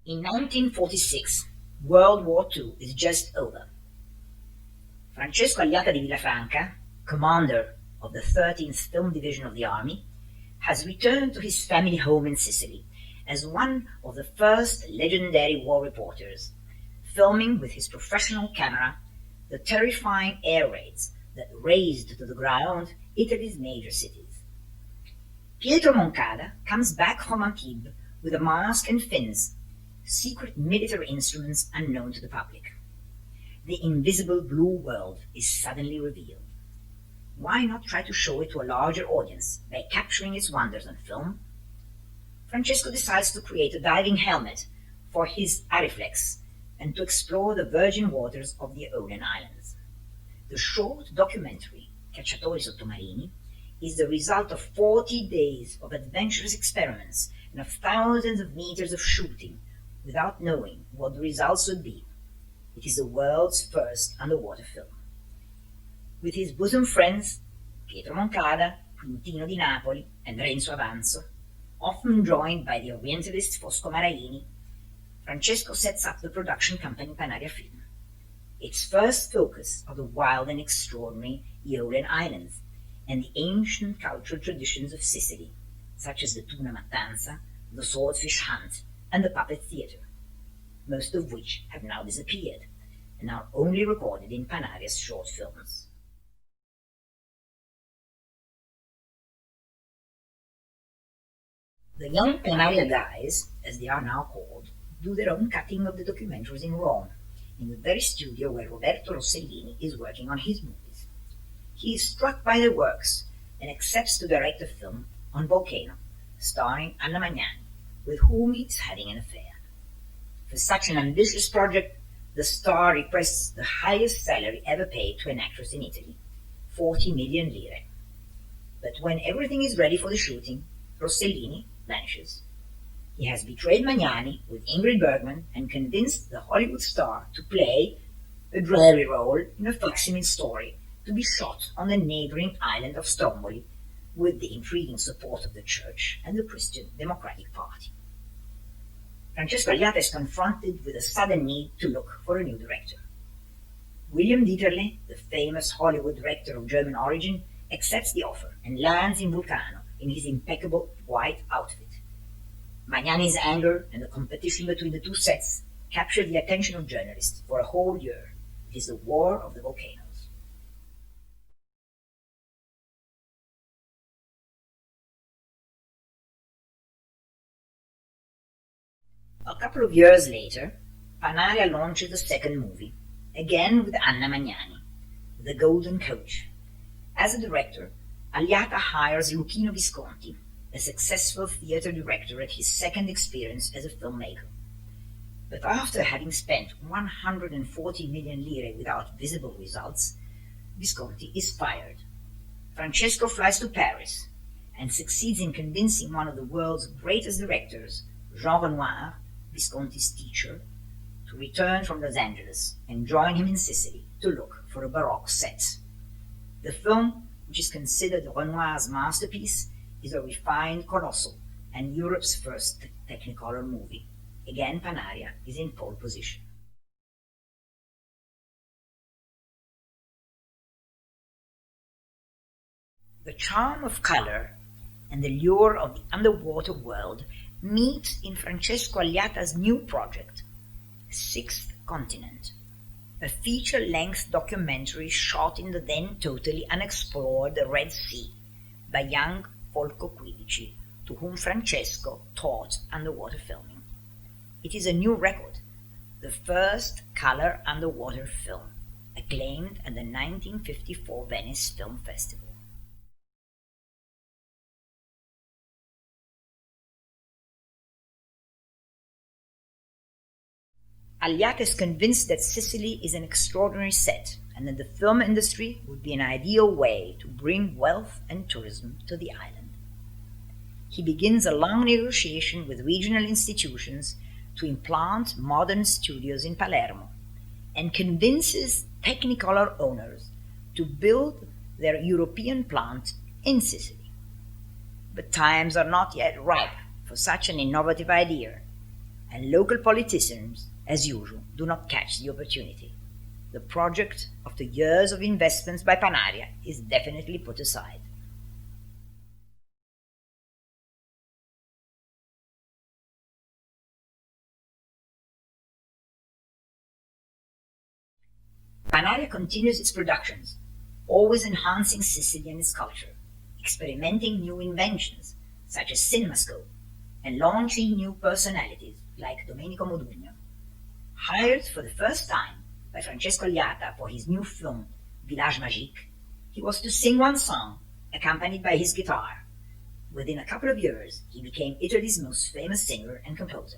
In 1946, World War II is just over. Francesco Agliata di Villafranca, commander of the 13th Film Division of the Army, has returned to his family home in Sicily as one of the first legendary war reporters, filming with his professional camera the terrifying air raids that razed to the ground Italy's major cities. Pietro Moncada comes back from Antibes with a mask and fins, secret military instruments unknown to the public. The invisible blue world is suddenly revealed. Why not try to show it to a larger audience by capturing its wonders on film? Francesco decides to create a diving helmet for his Ariflex and to explore the virgin waters of the Aeolian Islands. The short documentary, Cacciatori Sottomarini, is the result of 40 days of adventurous experiments and of thousands of meters of shooting without knowing what the results would be. It is the world's first underwater film. With his bosom friends, Pietro Moncada, Quintino di Napoli, and Renzo Avanzo, often joined by the Orientalist Fosco Maraini, Francesco sets up the production company Panaria Film. Its first focus are the wild and extraordinary Aeolian Islands and the ancient cultural traditions of Sicily, such as the tuna mattanza, the swordfish hunt, and the puppet theatre, most of which have now disappeared and are only recorded in Panaria's short films. The young Panaria guys, as they are now called, do their own cutting of the documentaries in Rome, in the very studio where Roberto Rossellini is working on his movies. He is struck by their works and accepts to direct a film on Volcano, starring Anna Magnani, with whom he is having an affair. For such an ambitious project, the star requests the highest salary ever paid to an actress in Italy, 40 million lire. But when everything is ready for the shooting, Rossellini vanishes. He has betrayed Magnani with Ingrid Bergman and convinced the Hollywood star to play a dreary role in a facsimile story to be shot on the neighboring island of Stromboli with the intriguing support of the Church and the Christian Democratic Party. Francesco Agliata is confronted with a sudden need to look for a new director. William Dieterle, the famous Hollywood director of German origin, accepts the offer and lands in Vulcano in his impeccable white outfit. Magnani's anger and the competition between the two sets capture the attention of journalists for a whole year. It is the War of the Volcanoes. A couple of years later, Panaria launches the second movie, again with Anna Magnani, The Golden Coach. As a director, Agliata hires Luchino Visconti, a successful theatre director at his second experience as a filmmaker. But after having spent 140 million lire without visible results, Visconti is fired. Francesco flies to Paris and succeeds in convincing one of the world's greatest directors, Jean Renoir, Visconti's teacher, to return from Los Angeles and join him in Sicily to look for a Baroque set. The film, which is considered Renoir's masterpiece, is a refined colossal and Europe's first Technicolor movie. Again, Panaria is in pole position. The charm of color and the lure of the underwater world meet in Francesco Agliata's new project, Sixth Continent, a feature-length documentary shot in the then totally unexplored Red Sea by young Folco Quidici, to whom Francesco taught underwater filming. It is a new record, the first color underwater film, acclaimed at the 1954 Venice Film Festival. Agliata is convinced that Sicily is an extraordinary set and that the film industry would be an ideal way to bring wealth and tourism to the island. He begins a long negotiation with regional institutions to implant modern studios in Palermo and convinces Technicolor owners to build their European plant in Sicily. But times are not yet ripe for such an innovative idea. and local politicians, as usual, do not catch the opportunity. The project, after years of investments by Panaria, is definitely put aside. Panaria continues its productions, always enhancing Sicily and its culture, experimenting new inventions such as CinemaScope, and launching new personalities like Domenico Modugno. Hired for the first time by Francesco Agliata for his new film Village Magique, he was to sing one song accompanied by his guitar. Within a couple of years, he became Italy's most famous singer and composer.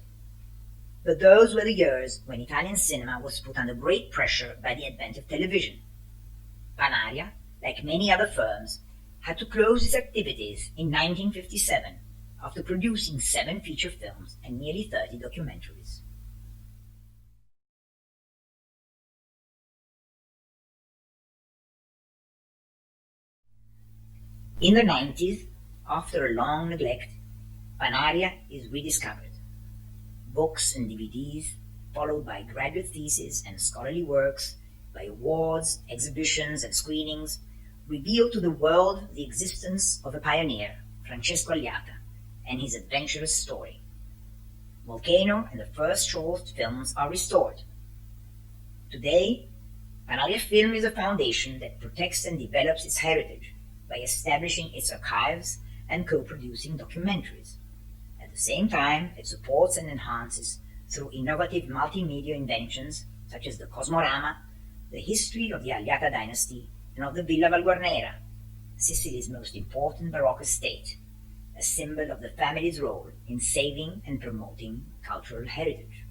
But those were the years when Italian cinema was put under great pressure by the advent of television. Panaria, like many other firms, had to close its activities in 1957 after producing 7 feature films and nearly 30 documentaries. In the 90s, after a long neglect, Panaria is rediscovered. Books and DVDs, followed by graduate theses and scholarly works, by awards, exhibitions, and screenings, reveal to the world the existence of a pioneer, Francesco Agliata, and his adventurous story. Volcano and the first short films are restored. Today, Panaria Film is a foundation that protects and develops its heritage by establishing its archives and co-producing documentaries. At the same time, it supports and enhances through innovative multimedia inventions such as the Cosmorama, the history of the Agliata dynasty and of the Villa Valguarnera, Sicily's most important Baroque estate, a symbol of the family's role in saving and promoting cultural heritage.